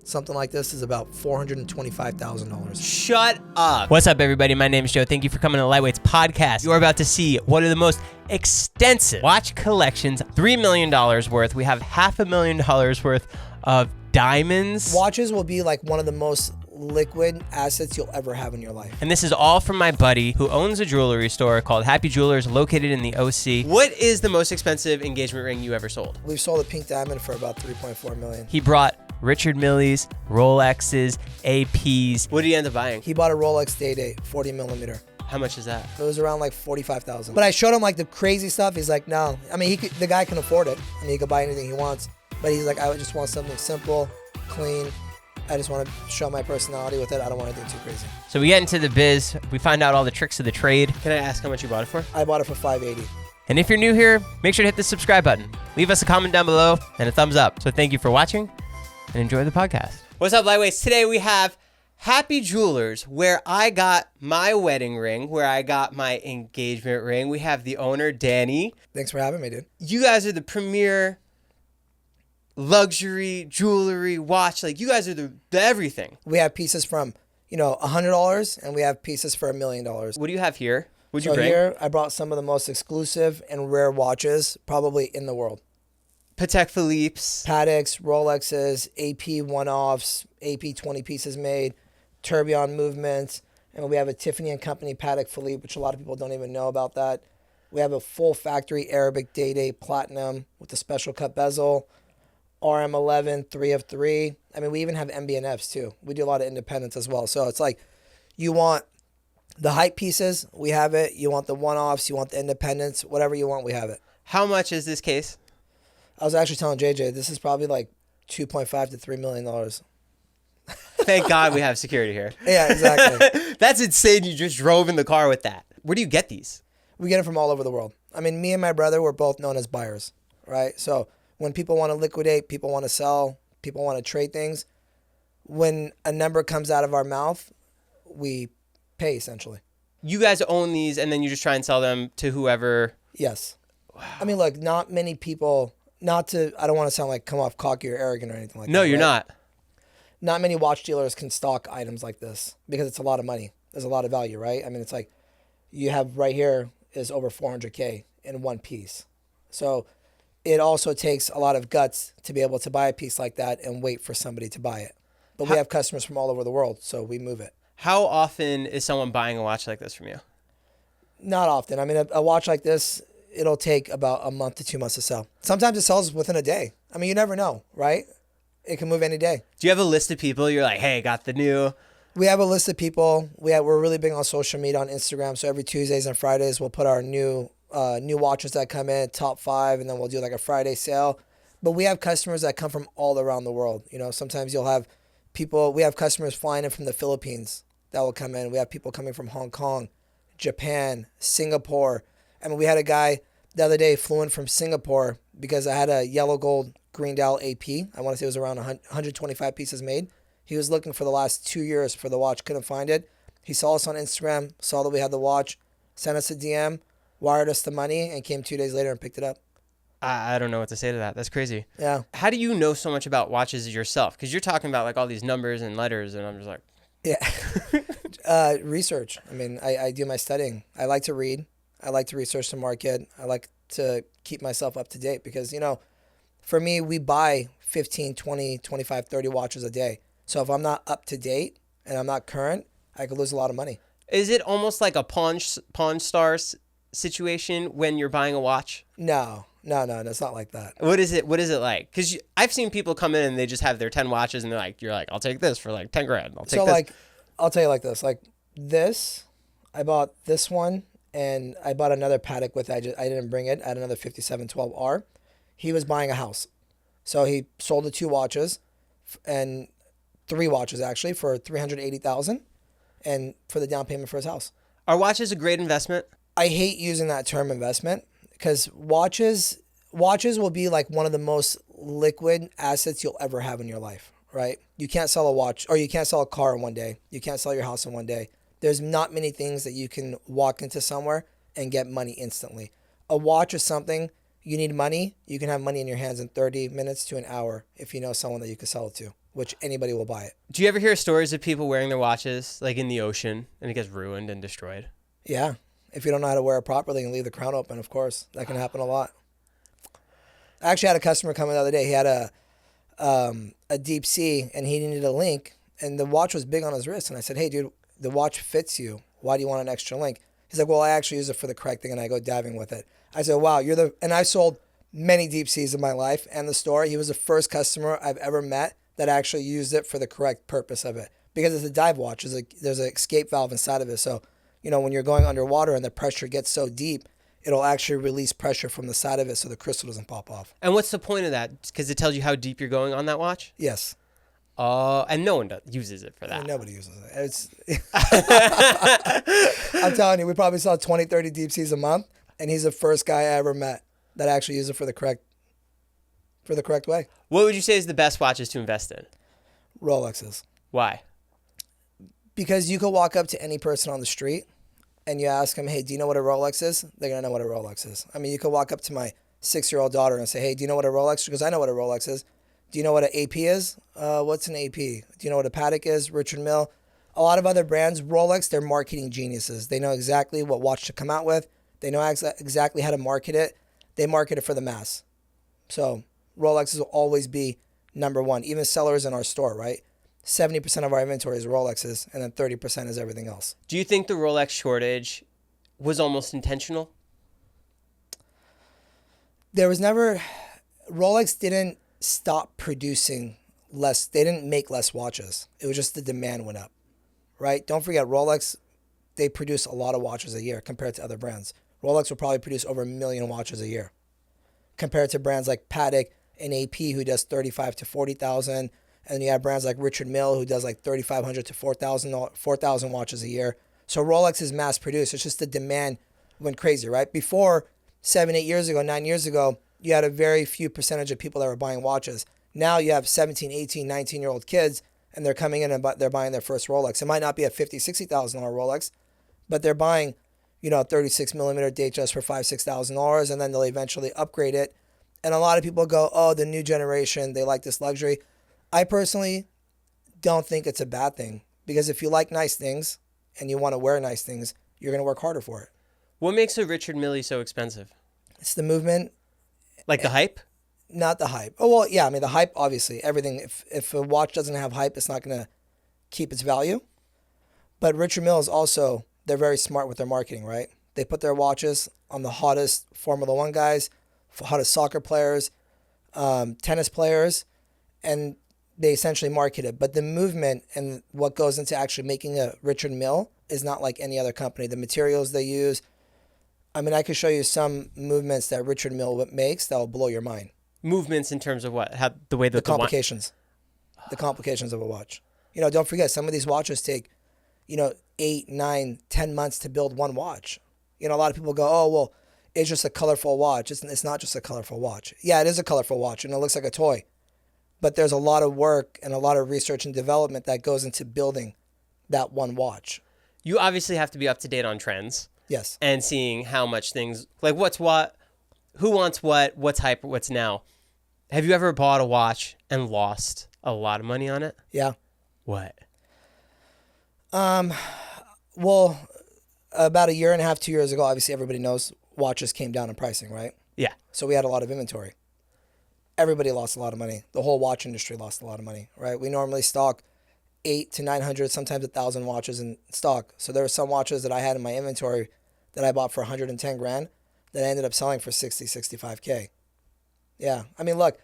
Something like this is about $425,000. Shut up. What's up, everybody? My name is Joe. Thank you for coming to Lightweight's podcast. You're about to see one of the most extensive watch collections, $3 million worth. We have $500,000 worth of diamonds. Watches will be like one of the most liquid assets you'll ever have in your life. And this is all from my buddy who owns a jewelry store called Happy Jewelers located in the OC. What is the most expensive engagement ring you ever sold? We've sold a pink diamond for about $3.4 million. He brought Richard Millie's, Rolexes, APs. What did he end up buying? He bought a Rolex Day-Date, 40 millimeter. How much is that? It was around like $45,000. But I showed him like the crazy stuff. He's like, no. I mean, the guy can afford it. I mean, he could buy anything he wants. But he's like, I just want something simple, clean. I just want to show my personality with it. I don't want anything too crazy. So we get into the biz. We find out all the tricks of the trade. Can I ask how much you bought it for? I bought it for $580. And if you're new here, make sure to hit the subscribe button. Leave us a comment down below and a thumbs up. So thank you for watching and enjoy the podcast. What's up, Lightweights? Today we have Happy Jewelers, where I got my wedding ring, where I got my engagement ring. We have the owner, Danny. Thanks for having me, dude. You guys are the premier luxury jewelry watch. Like, you guys are the everything. We have pieces from, $100, and we have pieces for $1 million. What do you have here? What'd you so bring? Here, I brought some of the most exclusive and rare watches probably in the world. Patek Philippe's. Pateks, Rolexes, AP one-offs, AP 20 pieces made, tourbillon movements, and we have a Tiffany & Company Patek Philippe, which a lot of people don't even know about that. We have a full factory Arabic Day-Date Platinum with a special cut bezel, RM11, 3 of 3. I mean, we even have MB&Fs too. We do a lot of independents as well. So it's like, you want the hype pieces, we have it. You want the one-offs, you want the independents, whatever you want, we have it. How much is this case? I was actually telling JJ, this is probably like $2.5 to $3 million. Thank God we have security here. Yeah, exactly. That's insane. You just drove in the car with that. Where do you get these? We get them from all over the world. I mean, me and my brother were both known as buyers, right? So when people want to liquidate, people want to sell, people want to trade things, when a number comes out of our mouth, we pay essentially. You guys own these and then you just try and sell them to whoever? Yes. Wow. I mean, look, not many people, I don't want to sound like come off cocky or arrogant or anything like that. No, you're not. Not many watch dealers can stock items like this because it's a lot of money. There's a lot of value, right? I mean, it's like you have right here is over $400K in one piece. So it also takes a lot of guts to be able to buy a piece like that and wait for somebody to buy it. But we have customers from all over the world, so we move it. How often is someone buying a watch like this from you? Not often. I mean, a watch like this, it'll take about a month to 2 months to sell. Sometimes it sells within a day. I mean, you never know, right? It can move any day. Do you have a list of people you're like, hey, got the new? We have a list of people. We're really big on social media on Instagram. So every Tuesdays and Fridays, we'll put our new watches that come in, top 5, and then we'll do like a Friday sale. But we have customers that come from all around the world. Sometimes you'll have people, we have customers flying in from the Philippines that will come in. We have people coming from Hong Kong, Japan, Singapore. I mean, we had a guy the other day flew in from Singapore because I had a yellow gold green dial AP. I want to say it was around 125 pieces made. He was looking for the last 2 years for the watch, couldn't find it. He saw us on Instagram, saw that we had the watch, sent us a DM, wired us the money, and came 2 days later and picked it up. I don't know what to say to that. That's crazy. Yeah. How do you know so much about watches yourself? Because you're talking about like all these numbers and letters, and I'm just like... Yeah. Research. I mean, I do my studying. I like to read. I like to research the market. I like to keep myself up to date because, for me, we buy 15, 20, 25, 30 watches a day. So if I'm not up to date and I'm not current, I could lose a lot of money. Is it almost like a Pawn Stars situation when you're buying a watch? No, it's not like that. What is it like? Because I've seen people come in and they just have their 10 watches and you're like, I'll take this for like 10 grand. I'll take this. I'll tell you like this. Like this, I bought this one and I bought another Patek with it. I didn't bring it. I had another 5712R. He was buying a house. So he sold the 2 watches and 3 watches actually for $380,000 and for the down payment for his house. Are watches a great investment? I hate using that term investment because watches will be like one of the most liquid assets you'll ever have in your life, right? You can't sell a watch or you can't sell a car in one day. You can't sell your house in one day. There's not many things that you can walk into somewhere and get money instantly. A watch is something, you need money, you can have money in your hands in 30 minutes to an hour if you know someone that you can sell it to. which anybody will buy it. Do you ever hear stories of people wearing their watches like in the ocean and it gets ruined and destroyed? Yeah. If you don't know how to wear it properly and leave the crown open, of course, that can happen a lot. I actually had a customer come in the other day. He had a deep sea and he needed a link and the watch was big on his wrist. And I said, hey, dude, the watch fits you. Why do you want an extra link? He's like, well, I actually use it for the correct thing and I go diving with it. I said, wow, and I sold many deep seas in my life and the store. He was the first customer I've ever met that actually used it for the correct purpose of it. Because it's a dive watch. There's an escape valve inside of it. So, when you're going underwater and the pressure gets so deep, it'll actually release pressure from the side of it so the crystal doesn't pop off. And what's the point of that? Because it tells you how deep you're going on that watch? Yes. And no one uses it for that. Nobody uses it. I'm telling you, we probably saw 20, 30 deep seas a month, and he's the first guy I ever met that actually used it for the correct way. What would you say is the best watches to invest in? Rolexes. Why? Because you could walk up to any person on the street and you ask them, hey, do you know what a Rolex is? They're going to know what a Rolex is. I mean, you could walk up to my 6-year-old daughter and say, hey, do you know what a Rolex is? She goes, I know what a Rolex is. Do you know what an AP is? What's an AP? Do you know what a Patek is? Richard Mille. A lot of other brands, Rolex, they're marketing geniuses. They know exactly what watch to come out with. They know exactly how to market it. They market it for the mass. So Rolexes will always be number one. Even sellers in our store, right? 70% of our inventory is Rolexes, and then 30% is everything else. Do you think the Rolex shortage was almost intentional? Rolex didn't stop producing less. They didn't make less watches. It was just the demand went up, right? Don't forget, Rolex, they produce a lot of watches a year compared to other brands. Rolex will probably produce over 1 million watches a year compared to brands like Patek and AP who does 35 to 40,000. And you have brands like Richard Mille who does like 3,500 to 4,000 watches a year. So Rolex is mass produced. It's just the demand went crazy, right? Before 7, 8 years ago, 9 years ago, you had a very few percentage of people that were buying watches. Now you have 17, 18, 19-year-old kids and they're coming in and they're buying their first Rolex. It might not be a $50,000, $60,000 Rolex, but they're buying, a 36 millimeter date just for $5,000, $6,000, and then they'll eventually upgrade it. And a lot of people go, oh, the new generation, they like this luxury. I personally don't think it's a bad thing because if you like nice things and you want to wear nice things, you're going to work harder for it. What makes a Richard Mille so expensive? It's the movement. Like the hype? Not the hype. Oh, well, yeah. I mean, the hype, obviously, everything. If a watch doesn't have hype, it's not going to keep its value. But Richard Mille is also, they're very smart with their marketing, right? They put their watches on the hottest Formula One guys, hottest soccer players, tennis players, and they essentially market it. But the movement and what goes into actually making a Richard Mille is not like any other company. The materials they use. I mean, I could show you some movements that Richard Mille makes that will blow your mind. Movements in terms of what? How the way that the complications. The complications of a watch. Don't forget, some of these watches take, 8, 9, 10 months to build one watch. A lot of people go, oh, well, it's just a colorful watch. It's not just a colorful watch. Yeah, it is a colorful watch and it looks like a toy. But there's a lot of work and a lot of research and development that goes into building that one watch. You obviously have to be up to date on trends. Yes. And seeing how much things, like what's what, who wants what's hype, what's now. Have you ever bought a watch and lost a lot of money on it? Yeah. What? Well, about 1.5 years, 2 years ago, obviously everybody knows watches came down in pricing, right? Yeah. So we had a lot of inventory. Everybody lost a lot of money. The whole watch industry lost a lot of money, right? We normally stock 800 to 900, sometimes 1,000 watches in stock. So there were some watches that I had in my inventory that I bought for 110 grand that I ended up selling for 60, 65K. Yeah. I mean, look,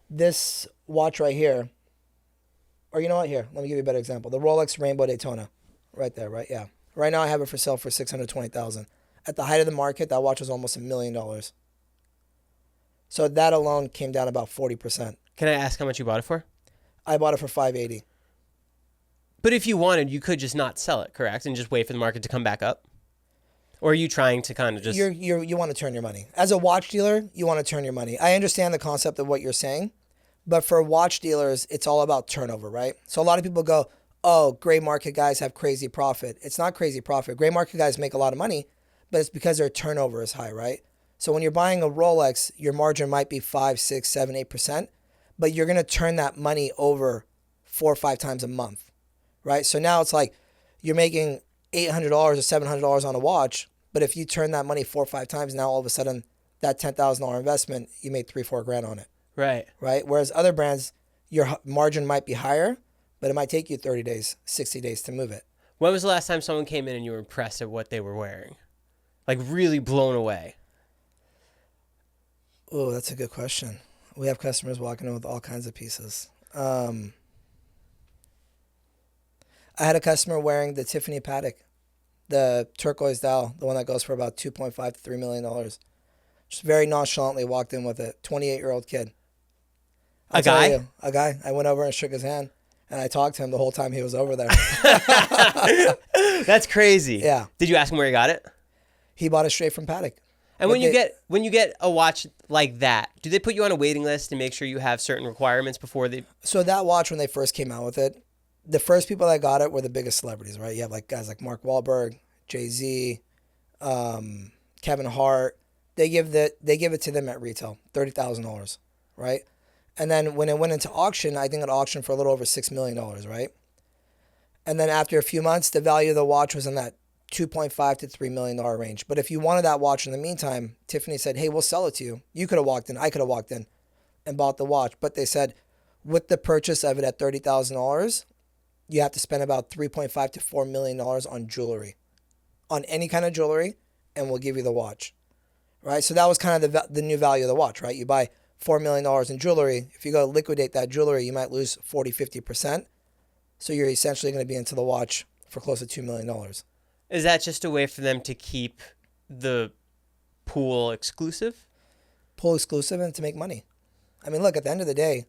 this watch right here, or you know what? Here, let me give you a better example. The Rolex Rainbow Daytona, right there, right? Yeah. Right now I have it for sale for $620,000. At the height of the market, that watch was almost $1 million. So that alone came down about 40%. Can I ask how much you bought it for? I bought it for $580. But if you wanted, you could just not sell it, correct? And just wait for the market to come back up? Or are you trying to kind of just... You want to turn your money. As a watch dealer, you want to turn your money. I understand the concept of what you're saying, but for watch dealers, it's all about turnover, right? So a lot of people go, oh, gray market guys have crazy profit. It's not crazy profit. Gray market guys make a lot of money, but it's because their turnover is high, right? So when you're buying a Rolex, your margin might be 5, 6, 7, 8%, but you're going to turn that money over 4 or 5 times a month, right? So now it's like you're making $800 or $700 on a watch, but if you turn that money 4 or 5 times, now all of a sudden that $10,000 investment, you made 3-4 grand on it. Right. Right. Whereas other brands, your margin might be higher, but it might take you 30 days, 60 days to move it. When was the last time someone came in and you were impressed at what they were wearing? Like really blown away? Oh, that's a good question. We have customers walking in with all kinds of pieces. I had a customer wearing the Tiffany Paddock, the turquoise dial, the one that goes for about $2.5 to $3 million. Just very nonchalantly walked in with a 28-year-old kid. A guy? A guy. I went over and shook his hand, and I talked to him the whole time he was over there. That's crazy. Yeah. Did you ask him where he got it? He bought it straight from Paddock. And when you get a watch like that, do they put you on a waiting list to make sure you have certain requirements before they? So that watch, when they first came out with it, the first people that got it were the biggest celebrities, right? You have like guys like Mark Wahlberg, Jay-Z, Kevin Hart. They give it to them at retail, $30,000, right? And then when it went into auction, I think it auctioned for a little over $6 million, right? And then after a few months, the value of the watch was in that $2.5 to $3 million range. But if you wanted that watch in the meantime, Tiffany said, hey, we'll sell it to you. You could have walked in, I could have walked in and bought the watch. But they said, with the purchase of it at $30,000, you have to spend about $3.5 to $4 million on jewelry, on any kind of jewelry, and we'll give you the watch, right? So that was kind of the new value of the watch, right? You buy $4 million in jewelry. If you go liquidate that jewelry, you might lose 40, 50%. So you're essentially going to be into the watch for close to $2 million. Is that just a way for them to keep the pool exclusive? Pool exclusive and to make money. I mean, look, at the end of the day,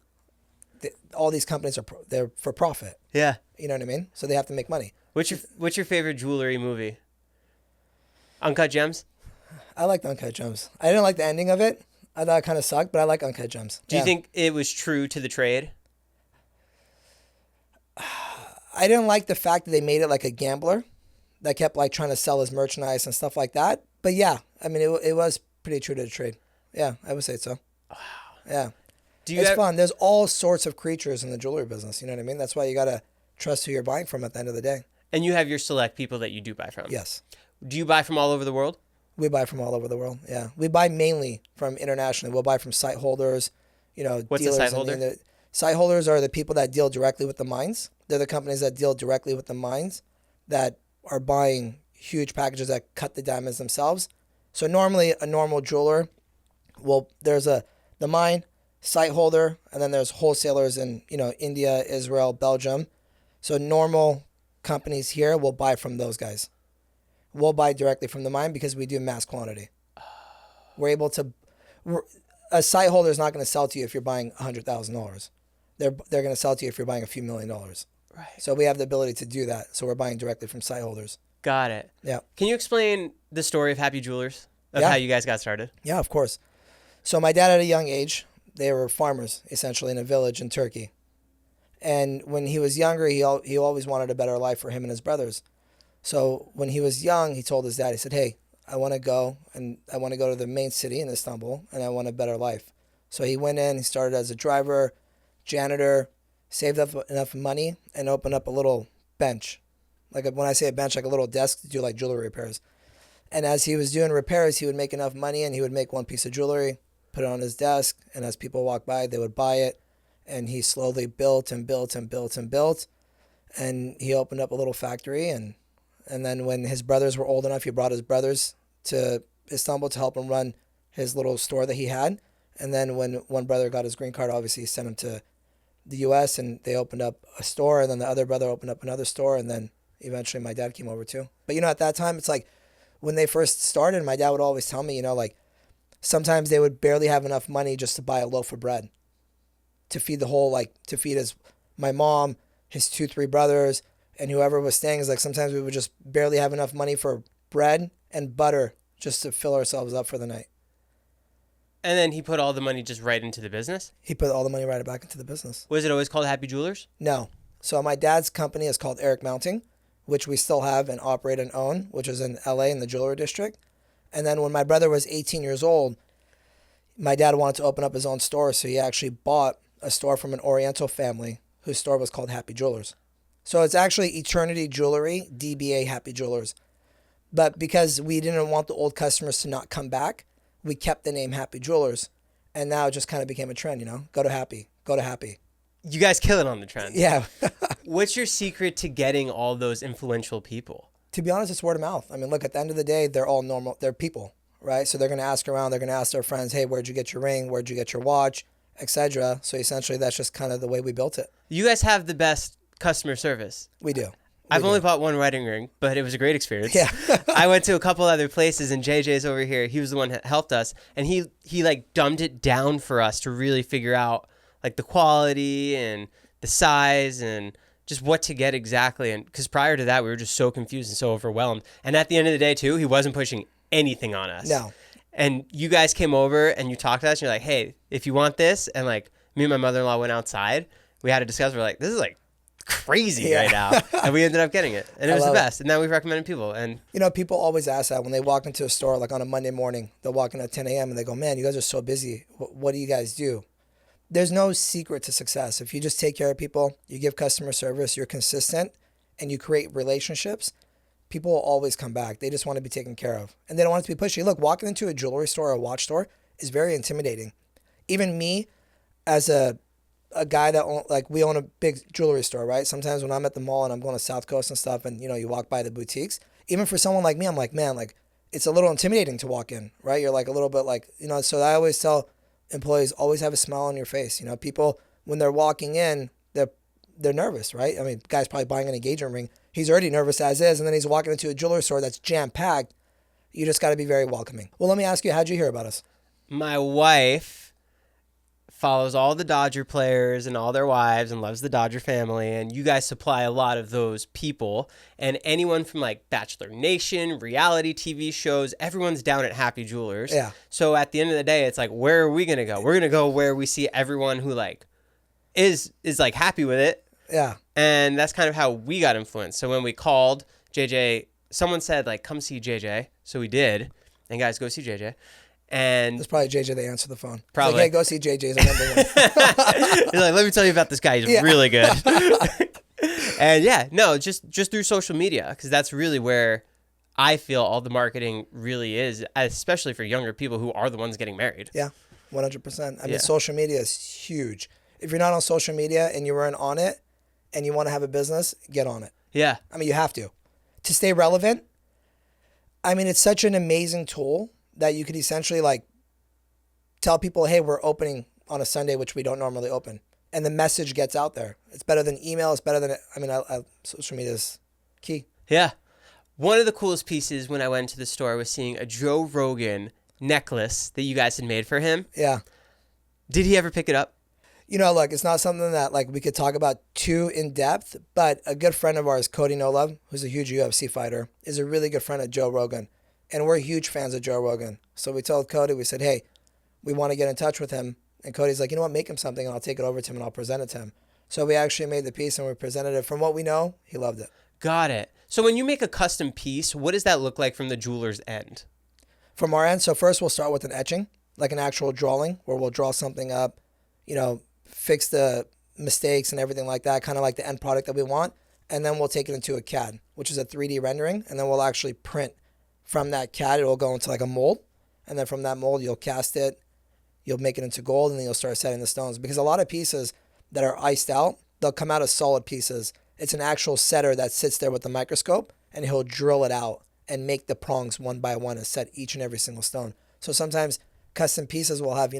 all these companies they're for profit. Yeah. You know what I mean? So they have to make money. What's your favorite jewelry movie? Uncut Gems? I liked Uncut Gems. I didn't like the ending of it. I thought it kind of sucked, but I like Uncut Gems. Do you think it was true to the trade? I didn't like the fact that they made it like a gambler that kept like trying to sell his merchandise and stuff like that. But yeah, I mean, it was pretty true to the trade. Yeah, I would say so. Wow. Yeah. It's fun. There's all sorts of creatures in the jewelry business. You know what I mean? That's why you got to trust who you're buying from at the end of the day. And you have your select people that you do buy from? Yes. Do you buy from all over the world? We buy from all over the world, yeah. We buy mainly from internationally. We'll buy from site holders, What's dealers. a site holder? Site holders are the people that deal directly with the mines. They're the companies that deal directly with the mines that are buying huge packages that cut the diamonds themselves. So normally a normal jeweler, there's the mine, site holder, and then there's wholesalers in, India, Israel, Belgium. So normal companies here will buy from those guys. We'll buy directly from the mine because we do mass quantity. We're able to. A site holder is not going to sell to you if you're buying $100,000. They're going to sell to you if you're buying a few $1 million. Right. So we have the ability to do that. So we're buying directly from site holders. Got it. Yeah. Can you explain the story of Happy Jewelers? How you guys got started? Yeah, of course. So my dad at a young age, they were farmers essentially in a village in Turkey. And when he was younger, he always wanted a better life for him and his brothers. So when he was young, he told his dad, he said, hey, I want to go to the main city in Istanbul and I want a better life. So he went in, he started as a driver, janitor, saved up enough money and opened up a little bench. Like when I say a bench, like a little desk to do like jewelry repairs. And as he was doing repairs, he would make enough money and he would make one piece of jewelry, put it on his desk. And as people walked by, they would buy it. And he slowly built and built and built and built. And he opened up a little factory. And then when his brothers were old enough, he brought his brothers to Istanbul to help him run his little store that he had. And then when one brother got his green card, obviously he sent him to the U.S. and they opened up a store. And then the other brother opened up another store. And then eventually my dad came over too. But, at that time, it's like when they first started, my dad would always tell me, sometimes they would barely have enough money just to buy a loaf of bread to feed my mom, his 2-3 brothers, and whoever was staying. Is like sometimes we would just barely have enough money for bread and butter just to fill ourselves up for the night. And then he put all the money just right into the business? He put all the money right back into the business. Was it always called Happy Jewelers? No. So my dad's company is called Eric Mounting, which we still have and operate and own, which is in LA in the jewelry district. And then when my brother was 18 years old, my dad wanted to open up his own store. So he actually bought a store from an Oriental family whose store was called Happy Jewelers. So it's actually Eternity Jewelry, DBA Happy Jewelers. But because we didn't want the old customers to not come back, we kept the name Happy Jewelers. And now it just kind of became a trend, Go to Happy, go to Happy. You guys kill it on the trend. Yeah. What's your secret to getting all those influential people? To be honest, it's word of mouth. I mean, look, at the end of the day, they're all normal. They're people, right? So they're going to ask around. They're going to ask their friends, hey, where'd you get your ring? Where'd you get your watch? Etc. So essentially, that's just kind of the way we built it. You guys have the best customer service. We do. I've only bought one wedding ring, but it was a great experience. Yeah. I went to a couple other places, and JJ's over here. He was the one that helped us, and he like dumbed it down for us to really figure out like the quality and the size and just what to get exactly. And because prior to that, we were just so confused and so overwhelmed. And at the end of the day, too, he wasn't pushing anything on us. No. And you guys came over and you talked to us, and you're like, hey, if you want this, and like me and my mother-in-law went outside, we had a discussion. We're like, this is like crazy right now. And we ended up getting it. And it was the best. And now we've recommended people. And people always ask that when they walk into a store, like on a Monday morning, they'll walk in at 10 a.m. and they go, man, you guys are so busy. What do you guys do? There's no secret to success. If you just take care of people, you give customer service, you're consistent, and you create relationships, people will always come back. They just want to be taken care of. And they don't want it to be pushy. Look, walking into a jewelry store or a watch store is very intimidating. Even me, as a guy that we own a big jewelry store, right? Sometimes when I'm at the mall and I'm going to South Coast and stuff, and you walk by the boutiques, even for someone like me, I'm like, man, like it's a little intimidating to walk in, right? You're like a little bit like, so I always tell employees, always have a smile on your face. People, when they're walking in, they're nervous, right? I mean, guy's probably buying an engagement ring. He's already nervous as is, and then he's walking into a jewelry store that's jam-packed. You just got to be very welcoming. Well, let me ask you, how'd you hear about us? My wife follows all the Dodger players and all their wives and loves the Dodger family, and you guys supply a lot of those people, and anyone from like Bachelor Nation, reality TV shows, everyone's down at Happy Jewelers. Yeah. So at the end of the day, it's like, where are we going to go? We're going to go where we see everyone who like is like happy with it. Yeah. And that's kind of how we got influenced. So when we called JJ, someone said like, come see JJ. So we did, and guys, go see JJ. And it's probably JJ that answered the phone. Probably. Like, hey, go see JJ. He's a number one. He's like, let me tell you about this guy. He's really good. And just through social media, because that's really where I feel all the marketing really is, especially for younger people who are the ones getting married. Yeah, 100%. I mean, social media is huge. If you're not on social media and you weren't on it and you want to have a business, get on it. Yeah. I mean, you have to stay relevant. I mean, it's such an amazing tool that you could essentially like tell people, hey, we're opening on a Sunday, which we don't normally open. And the message gets out there. It's better than email. It's better than, social media is key. Yeah. One of the coolest pieces when I went to the store was seeing a Joe Rogan necklace that you guys had made for him. Yeah. Did he ever pick it up? Look, it's not something that like we could talk about too in depth, but a good friend of ours, Cody No Love, who's a huge UFC fighter, is a really good friend of Joe Rogan. And we're huge fans of Joe Rogan. So we told Cody, we said, hey, we want to get in touch with him. And Cody's like, you know what, make him something and I'll take it over to him and I'll present it to him. So we actually made the piece and we presented it. From what we know, he loved it. Got it. So when you make a custom piece, what does that look like from the jeweler's end? From our end, so first we'll start with an etching, like an actual drawing, where we'll draw something up, fix the mistakes and everything like that, kind of like the end product that we want. And then we'll take it into a CAD, which is a 3D rendering. And then we'll actually print from that CAD. It will go into like a mold. And then from that mold, you'll cast it, you'll make it into gold, and then you'll start setting the stones. Because a lot of pieces that are iced out, they'll come out as solid pieces. It's an actual setter that sits there with the microscope, and he'll drill it out and make the prongs one by one and set each and every single stone. So sometimes custom pieces will have,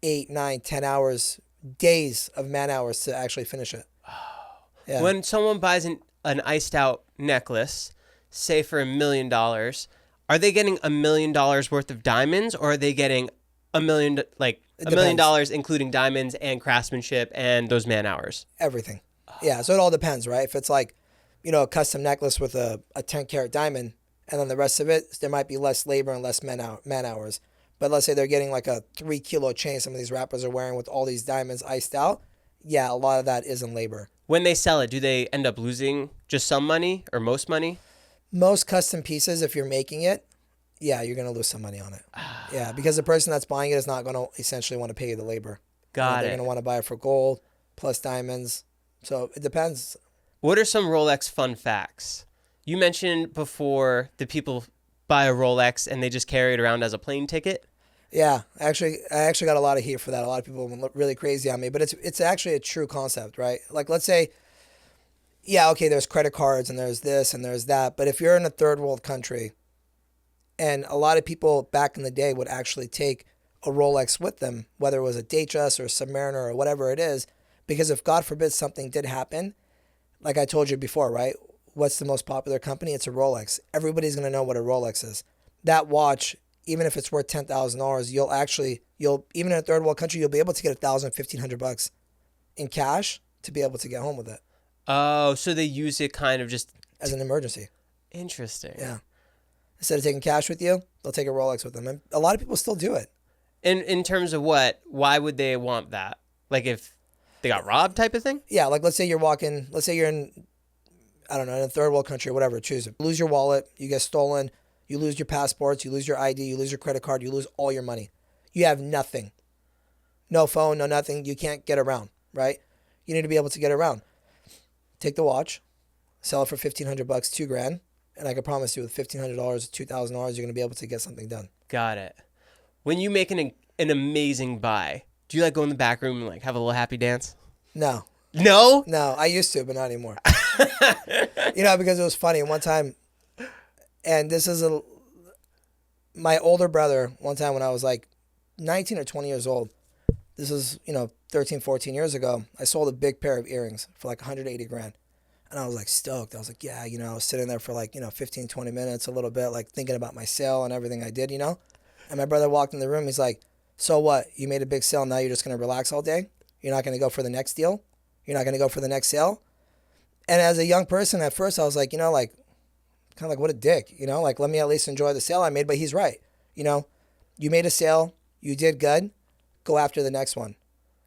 8, 9, 10 hours, days of man hours to actually finish it. Yeah. When someone buys an iced out necklace, say for $1 million, are they getting $1 million worth of diamonds, or are they getting $1 million, $1 million including diamonds and craftsmanship and those man hours? Everything. Yeah, so it all depends, right? If it's like, a custom necklace with a 10-carat diamond, and then the rest of it, there might be less labor and less man hours. But let's say they're getting like a 3-kilo chain some of these rappers are wearing with all these diamonds iced out. Yeah, a lot of that is in labor. When they sell it, do they end up losing just some money or most money? Most custom pieces, if you're making it, yeah, you're going to lose some money on it. Yeah, because the person that's buying it is not going to essentially want to pay you the labor. Got it. They're going to want to buy it for gold plus diamonds. So it depends. What are some Rolex fun facts? You mentioned before that people buy a Rolex and they just carry it around as a plane ticket. Yeah, I actually got a lot of heat for that. A lot of people were really crazy on me, but it's actually a true concept, right? Like, let's say, yeah, okay, there's credit cards and there's this and there's that, but if you're in a third world country, and a lot of people back in the day would actually take a Rolex with them, whether it was a Datejust or a Submariner or whatever it is, because if God forbid something did happen, like I told you before, right? What's the most popular company? It's a Rolex. Everybody's going to know what a Rolex is. That watch, even if it's worth $10,000, you'll even in a third world country, you'll be able to get $1,000, $1,500 in cash to be able to get home with it. Oh, so they use it kind of just as an emergency. Interesting. Yeah. Instead of taking cash with you, they'll take a Rolex with them. And a lot of people still do it. In terms of what? Why would they want that? Like if they got robbed type of thing? Yeah, like let's say you're in, I don't know, in a third world country or whatever, choose it. You lose your wallet, you get stolen, you lose your passports, you lose your ID, you lose your credit card, you lose all your money. You have nothing. No phone, no nothing. You can't get around, right? You need to be able to get around. Take the watch, sell it for $1,500, $2,000, and I can promise you with $1,500 or $2,000, you're going to be able to get something done. Got it. When you make an amazing buy, do you like go in the back room and like have a little happy dance? No. No? No, I used to, but not anymore. Because it was funny. One time, and this is my older brother, one time when I was like 19 or 20 years old, this is, 13, 14 years ago, I sold a big pair of earrings for like $180,000. And I was like stoked. I was like, yeah, I was sitting there for like, 15, 20 minutes, a little bit, like thinking about my sale and everything I did, And my brother walked in the room. He's like, so what? You made a big sale. Now you're just going to relax all day? You're not going to go for the next deal? You're not going to go for the next sale? And as a young person, at first I was like, kind of like, what a dick, like, let me at least enjoy the sale I made. But he's right. You made a sale. You did good. Go after the next one.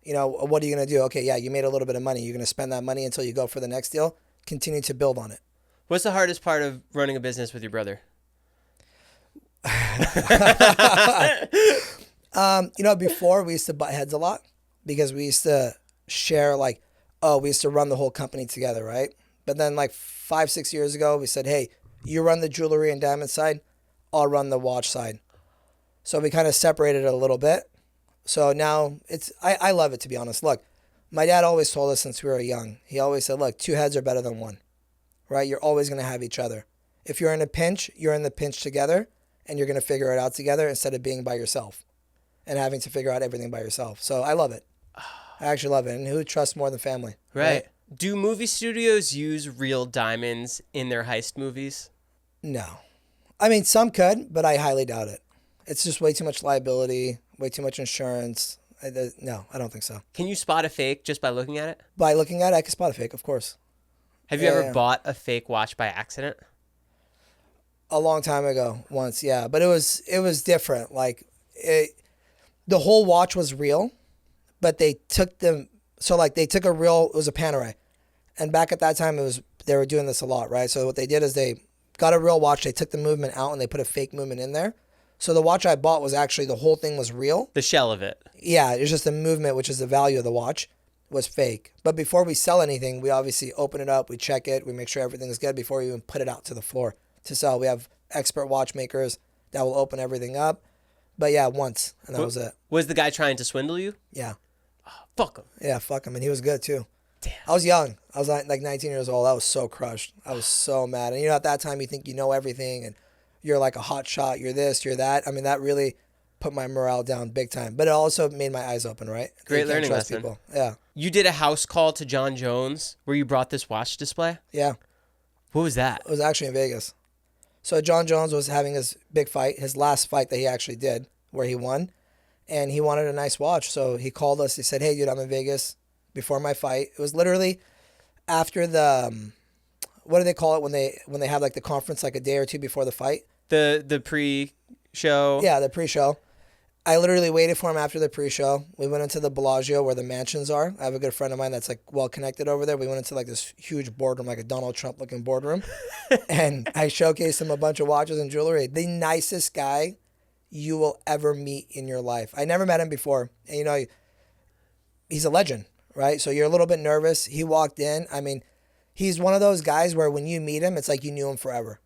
What are you going to do? Okay, yeah, you made a little bit of money. You're going to spend that money until you go for the next deal. Continue to build on it. What's the hardest part of running a business with your brother? Before we used to butt heads a lot because we used to share we used to run the whole company together, right? But then 5-6 years ago, we said, hey, you run the jewelry and diamond side, I'll run the watch side. So we kind of separated it a little bit. So now I love it, to be honest. Look, my dad always told us since we were young, he always said, look, 2 heads are better than 1, right? You're always going to have each other. If you're in a pinch, you're in the pinch together and you're going to figure it out together instead of being by yourself and having to figure out everything by yourself. So I love it. I actually love it. And who trusts more than family? Right. Do movie studios use real diamonds in their heist movies? No. I mean, some could, but I highly doubt it. It's just way too much liability, way too much insurance. No, I don't think so. Can you spot a fake just by looking at it? By looking at it, I can spot a fake, of course. Have you ever bought a fake watch by accident? A long time ago, once, yeah. But it was different. The whole watch was real, but they took them. So they took it was a Panerai, and back at that time they were doing this a lot, right? So what they did is they got a real watch, they took the movement out, and they put a fake movement in there. So the watch I bought was actually, the whole thing was real. The shell of it. Yeah, it's just the movement, which is the value of the watch, was fake. But before we sell anything, we obviously open it up, we check it, we make sure everything is good before we even put it out to the floor to sell. We have expert watchmakers that will open everything up. But yeah, once, and that was it. Was the guy trying to swindle you? Yeah. Oh, fuck him. Yeah, fuck him. And he was good too. Damn. I was young. I was like 19 years old. I was so crushed. I was so mad. And at that time you think you know everything and you're like a hot shot. You're this, you're that. I mean, that really put my morale down big time. But it also made my eyes open, right? Great learning lesson. People. Yeah. You did a house call to John Jones where you brought this watch display? Yeah. What was that? It was actually in Vegas. So John Jones was having his big fight, his last fight that he actually did, where he won. And he wanted a nice watch. So he called us. He said, hey, dude, I'm in Vegas before my fight. It was literally after the, what do they call it when they have the conference a day or two before the fight? The pre-show? Yeah, the pre-show. I literally waited for him after the pre-show. We went into the Bellagio where the mansions are. I have a good friend of mine that's well-connected over there. We went into this huge boardroom, like a Donald Trump-looking boardroom. And I showcased him a bunch of watches and jewelry. The nicest guy you will ever meet in your life. I never met him before. And he's a legend, right? So you're a little bit nervous. He walked in. I mean, he's one of those guys where when you meet him, it's like you knew him forever.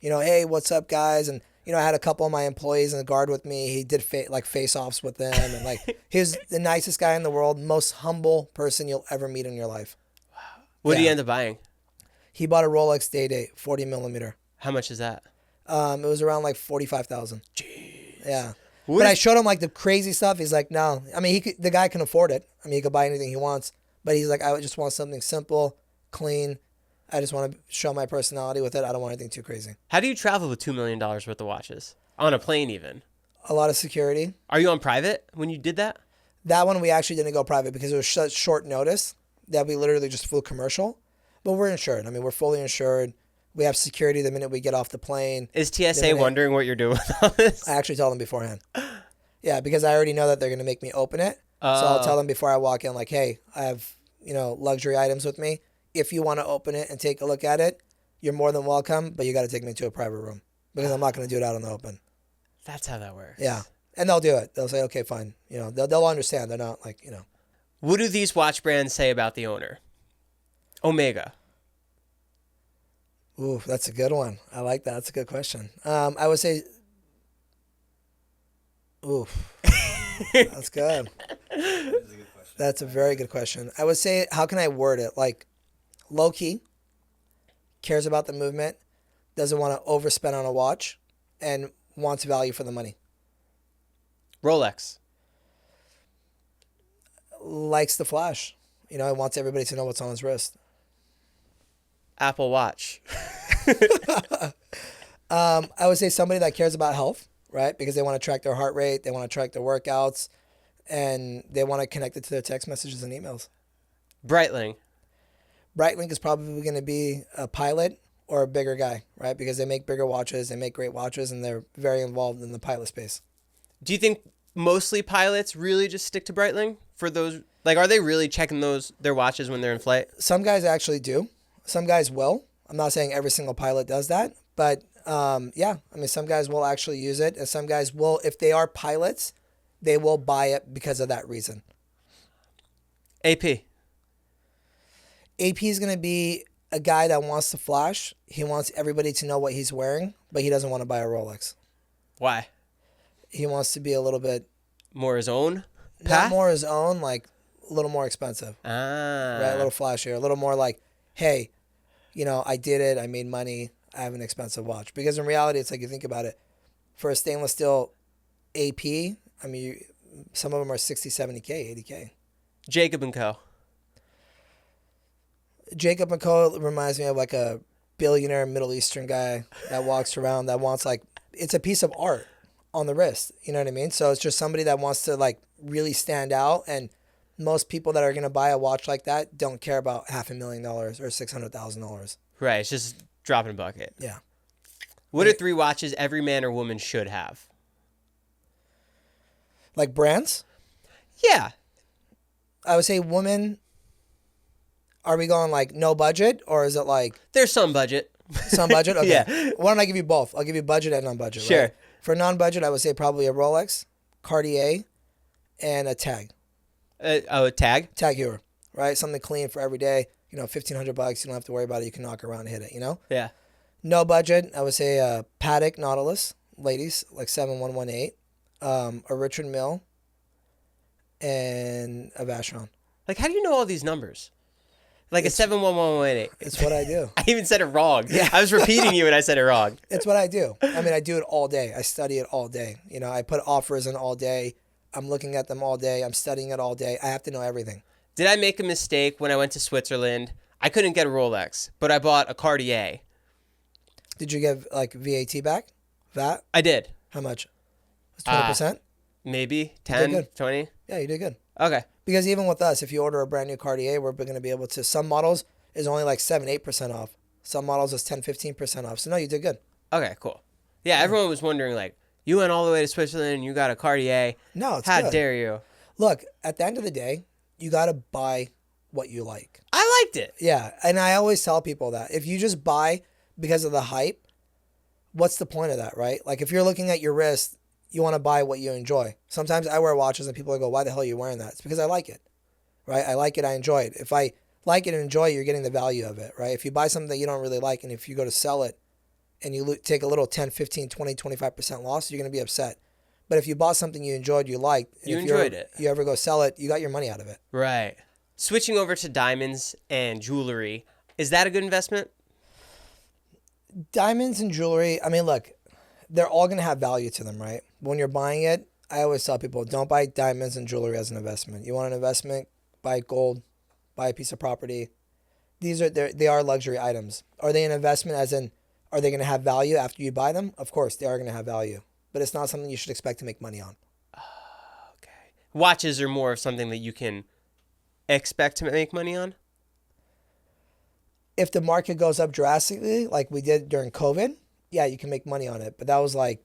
You know, hey, what's up, guys? And, you know, I had a couple of my employees in the guard with me. He did face-offs with them. And, like, he was the nicest guy in the world, most humble person you'll ever meet in your life. What did he end up buying? He bought a Rolex Day-Date, 40 millimeter. How much is that? It was around like 45,000. Jeez. Yeah. But I showed him like the crazy stuff. He's like, no. I mean, the guy can afford it. I mean, he could buy anything he wants. But he's like, I just want something simple, clean. I just want to show my personality with it. I don't want anything too crazy. How do you travel with $2 million worth of watches? On a plane even? A lot of security. Are you on private when you did that? That one we actually didn't go private because it was such short notice that we literally just flew commercial. But we're insured. I mean, we're fully insured. We have security the minute we get off the plane. Is TSA wondering what you're doing with all this? I actually tell them beforehand. Yeah, because I already know that they're going to make me open it. So I'll tell them before I walk in, like, hey, I have, you know, luxury items with me. If you want to open it and take a look at it, you're more than welcome, but you got to take me to a private room because I'm not going to do it out in the open. That's how that works. Yeah. And they'll do it. They'll say, okay, fine. You know, they'll understand. They're not like, you know. What do these watch brands say about the owner? Omega. Ooh, that's a good one. I like that. That's a good question. I would say, ooh, that's good. That's a very good question. I would say, how can I word it? Like, low key, cares about the movement, doesn't want to overspend on a watch, and wants value for the money. Rolex. Likes the flash. You know, it wants everybody to know what's on his wrist. Apple Watch. I would say somebody that cares about health, right? Because they want to track their heart rate, they want to track their workouts, and they want to connect it to their text messages and emails. Breitling. Breitling is probably going to be a pilot or a bigger guy, right? Because they make bigger watches, they make great watches, and they're very involved in the pilot space. Do you think mostly pilots really just stick to Breitling for those? Like, are they really checking their watches when they're in flight? Some guys actually do. Some guys will. I'm not saying every single pilot does that, but yeah, I mean, some guys will actually use it, and some guys will, if they are pilots, they will buy it because of that reason. AP. AP is going to be a guy that wants to flash. He wants everybody to know what he's wearing, but he doesn't want to buy a Rolex. Why? He wants to be a little bit... More his own path? Not more his own, like a little more expensive. Ah. Right, a little flashier. A little more like, hey, you know, I did it. I made money. I have an expensive watch. Because in reality, it's like you think about it. For a stainless steel AP, I mean, some of them are 60, 70K, 80K. Jacob & Co. Jacob & Co. reminds me of like a billionaire Middle Eastern guy that walks around that wants like, it's a piece of art on the wrist. You know what I mean? So it's just somebody that wants to like really stand out. And most people that are going to buy a watch like that don't care about $500,000 or $600,000. Right. It's just dropping a bucket. Yeah. What are 3 watches every man or woman should have? Like brands? Yeah. I would say women. Are we going like no budget or is it like... There's some budget. Some budget? Okay. Yeah. Why don't I give you both? I'll give you budget and non-budget. Sure. Right? For non-budget, I would say probably a Rolex, Cartier, and a Tag. A Tag? Tag Heuer, right? Something clean for every day. You know, $1,500. You don't have to worry about it. You can knock around and hit it, you know? Yeah. No budget, I would say a Patek Nautilus, ladies, like 7118, a Richard Mille, and a Vacheron. Like, how do you know all these numbers? Like a 71118. It's what I do. I even said it wrong. Yeah. I was repeating you and I said it wrong. It's what I do. I mean, I do it all day. I study it all day. You know, I put offers in all day. I'm looking at them all day. I'm studying it all day. I have to know everything. Did I make a mistake when I went to Switzerland? I couldn't get a Rolex, but I bought a Cartier. Did you get like VAT back? VAT? I did. How much? 20%? Maybe You did 10, good. 20. Yeah, you did good. Okay. Because even with us, if you order a brand new Cartier, we're going to be able to, some models is only like 7-8% off. Some models is 10-15% off. So no, you did good. Okay, cool. Yeah, everyone was wondering, like, you went all the way to Switzerland and you got a Cartier. No, it's How good. dare you? Look, at the end of the day, you got to buy what you like. I liked it. Yeah, and I always tell people that. If you just buy because of the hype, what's the point of that, right? Like if you're looking at your wrist, you want to buy what you enjoy. Sometimes I wear watches and people go, why the hell are you wearing that? It's because I like it. right? I like it, I enjoy it. If I like it and enjoy it, you're getting the value of it, right? If you buy something that you don't really like and if you go to sell it and you take a little 10, 15, 20, 25% loss, you're going to be upset. But if you bought something you enjoyed, you liked, and You if enjoyed it. you ever go sell it, you got your money out of it. Right. Switching over to diamonds and jewelry, is that a good investment? Diamonds and jewelry, I mean, look, they're all going to have value to them, right? When you're buying it, I always tell people, don't buy diamonds and jewelry as an investment. You want an investment, buy gold, buy a piece of property. They are luxury items. Are they an investment as in, are they going to have value after you buy them? Of course, they are going to have value. But it's not something you should expect to make money on. Okay. Watches are more of something that you can expect to make money on? If the market goes up drastically, like we did during COVID, yeah, you can make money on it. But that was like,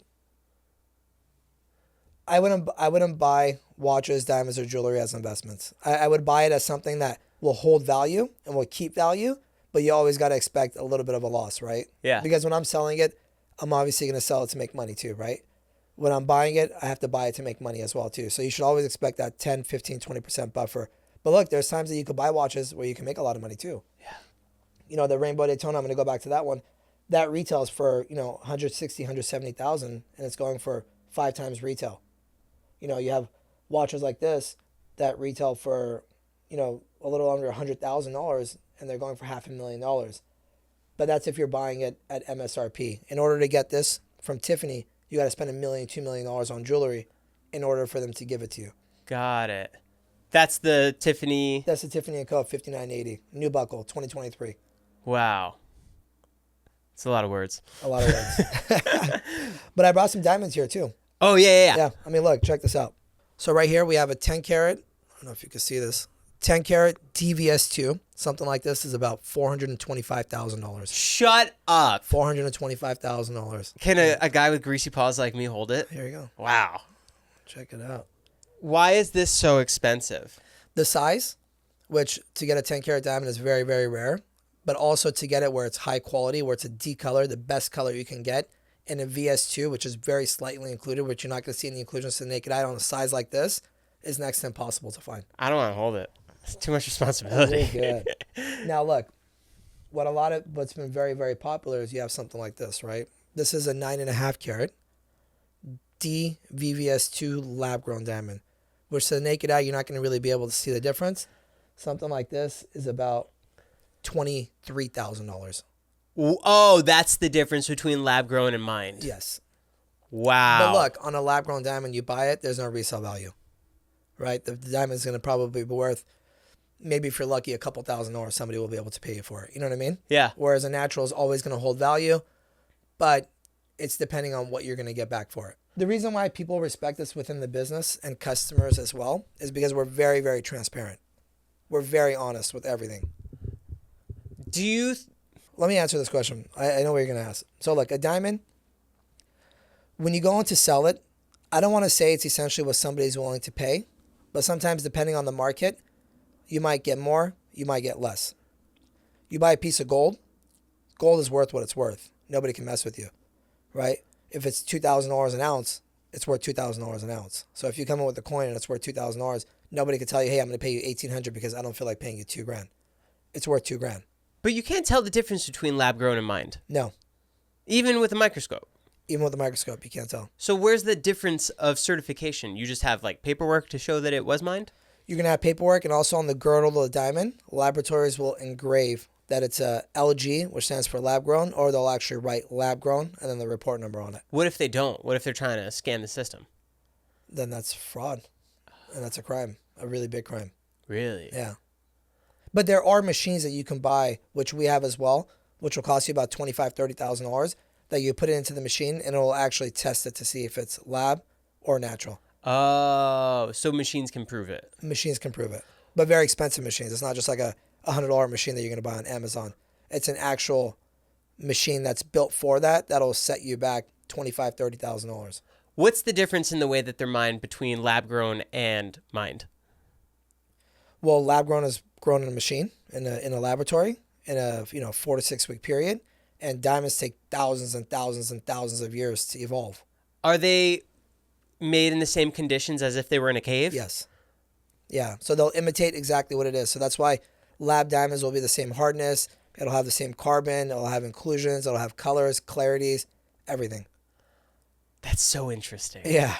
I wouldn't buy watches, diamonds, or jewelry as investments. I would buy it as something that will hold value and will keep value, but you always got to expect a little bit of a loss, right? Yeah. Because when I'm selling it, I'm obviously going to sell it to make money too, right? When I'm buying it, I have to buy it to make money as well too. So you should always expect that 10, 15, 20% buffer. But look, there's times that you could buy watches where you can make a lot of money too. Yeah. You know, the Rainbow Daytona, I'm going to go back to that one. That retails for, 160, 170,000 and it's going for 5 times retail. You know, you have watches like this that retail for, a little under $100,000 and they're going for $500,000. But that's if you're buying it at MSRP. In order to get this from Tiffany, you got to spend $1 million, $2 million on jewelry in order for them to give it to you. Got it. That's the Tiffany. That's the Tiffany & Co. 5980. New buckle, 2023. Wow. It's a lot of words. A lot of words. But I brought some diamonds here too. Oh, yeah. Yeah. I mean, look, check this out. So right here we have a 10 karat. I don't know if you can see this. 10 karat DVS2. Something like this is about $425,000. Shut up. $425,000. Can a guy with greasy paws like me hold it? Here you go. Wow. Check it out. Why is this so expensive? The size, which to get a 10 karat diamond is very, very rare, but also to get it where it's high quality, where it's a D color, the best color you can get, and a VS2, which is very slightly included, which you're not going to see any inclusions to the naked eye on a size like this, is next to impossible to find. I don't want to hold it. It's too much responsibility. Really good. Now look, what's been very, very popular is you have something like this, right? This is a 9.5 karat DVVS2 lab grown diamond, which to the naked eye, you're not going to really be able to see the difference. Something like this is about $23,000. Oh, that's the difference between lab grown and mined. Yes. Wow. But look, on a lab grown diamond, you buy it, there's no resale value, right? The diamond is going to probably be worth, maybe if you're lucky, a couple $1,000 somebody will be able to pay you for it. You know what I mean? Yeah. Whereas a natural is always going to hold value, but it's depending on what you're going to get back for it. The reason why people respect us within the business and customers as well is because we're very, very transparent. We're very honest with everything. Let me answer this question. I know what you're going to ask. So look, a diamond, when you go in to sell it, I don't want to say it's essentially what somebody's willing to pay, but sometimes depending on the market, you might get more, you might get less. You buy a piece of gold, gold is worth what it's worth. Nobody can mess with you, right? If it's $2,000 an ounce, it's worth $2,000 an ounce. So if you come in with a coin and it's worth $2,000, nobody can tell you, hey, I'm going to pay you $1,800 because I don't feel like paying you $2,000. It's worth $2,000. But you can't tell the difference between lab grown and mined. No. Even with a microscope. Even with a microscope, you can't tell. So where's the difference of certification? You just have like paperwork to show that it was mined? You're going to have paperwork, and also on the girdle of the diamond, laboratories will engrave that it's a LG, which stands for lab grown, or they'll actually write lab grown and then the report number on it. What if they don't? What if they're trying to scam the system? Then that's fraud, and that's a crime, a really big crime. Really? Yeah. But there are machines that you can buy, which we have as well, which will cost you about $25,000, $30,000, that you put it into the machine, and it will actually test it to see if it's lab or natural. Oh, so machines can prove it. Machines can prove it, but very expensive machines. It's not just like a $100 machine that you're going to buy on Amazon. It's an actual machine that's built for that. That'll set you back $25,000, $30,000. What's the difference in the way that they're mined between lab grown and mined? Well, lab grown is grown in a machine in a laboratory in a 4 to 6 week period, and diamonds take thousands and thousands and thousands of years to evolve. Are they made in the same conditions as if they were in a cave? Yes. Yeah. So they'll imitate exactly what it is. So that's why lab diamonds will be the same hardness. It'll have the same carbon. It'll have inclusions. It'll have colors, clarities, everything. That's so interesting. Yeah.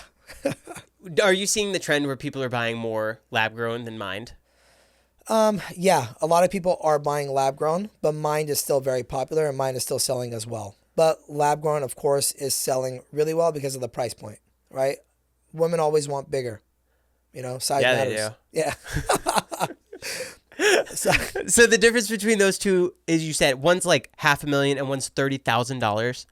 Are you seeing the trend where people are buying more lab grown than mined? Yeah, a lot of people are buying lab grown, but mined is still very popular and mine is still selling as well. But lab grown, of course, is selling really well because of the price point, right? Women always want bigger, size matters. They do. Yeah. So the difference between those two is you said one's like $500,000 and one's $30,000.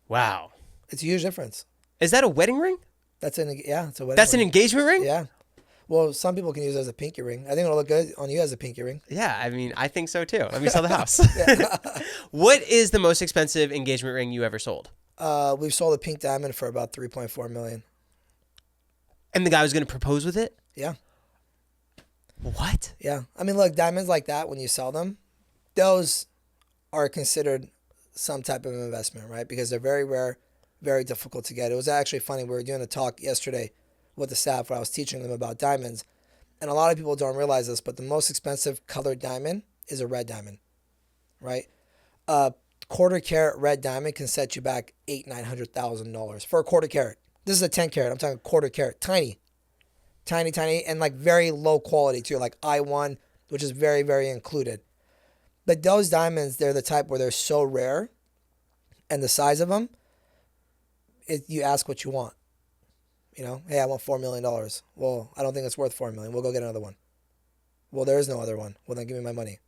Wow. It's a huge difference. Is that a wedding ring? It's a wedding That's ring. an engagement ring? Yeah. Well, some people can use it as a pinky ring. I think it'll look good on you as a pinky ring. Yeah, I mean, I think so too. Let me sell the house. What is the most expensive engagement ring you ever sold? We've sold a pink diamond for about $3.4 million. And the guy was going to propose with it? Yeah. What? Yeah. I mean, look, diamonds like that, when you sell them, those are considered some type of investment, right? Because they're very rare, very difficult to get. It was actually funny. We were doing a talk yesterday with the staff where I was teaching them about diamonds. And a lot of people don't realize this, but the most expensive colored diamond is a red diamond, right? A quarter carat red diamond can set you back $800,000-$900,000 for a quarter carat. This is a 10 carat. I'm talking quarter carat. Tiny, and like very low quality too, like I1, which is very, very included. But those diamonds, they're the type where they're so rare and the size of them, you ask what you want. Hey, I want $4 million. Well, I don't think it's worth $4 million. We'll go get another one. Well, there is no other one. Well, then give me my money.